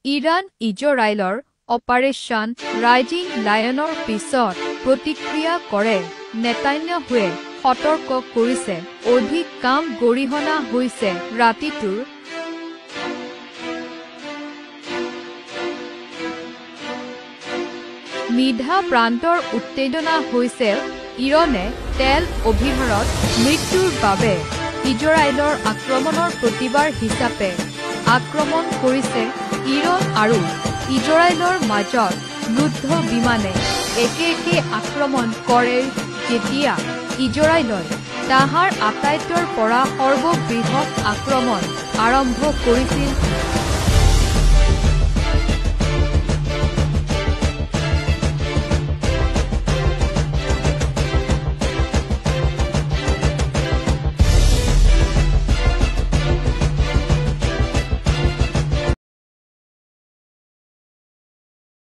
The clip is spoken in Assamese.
ইৰাণ ইজৰাইলৰ অপাৰেশ্যন ৰাইজিং লায়নৰ পিছত প্ৰতিক্ৰিয়া কৰে নেতান্যাহুৱে সতৰ্ক কৰিছে অধিক কাম গৰিহণা হৈছে ৰাতিটোৰ মিধা প্ৰান্তৰ উত্তেজনা হৈছে ইৰাণে তেল অভিহাৰত মৃত্যুৰ বাবে ইজৰাইলৰ আক্ৰমণৰ প্ৰতিবাদ হিচাপে আক্ৰমণ কৰিছে ইৰাণ আৰু ইজৰাইলৰ মাজত যুদ্ধ বিমানে একে আক্ৰমণ কৰে যেতিয়া ইজৰাইলই তাহাৰ আটাইটোৰ পৰা সৰ্ববৃহৎ আক্ৰমণ আৰম্ভ কৰিছিল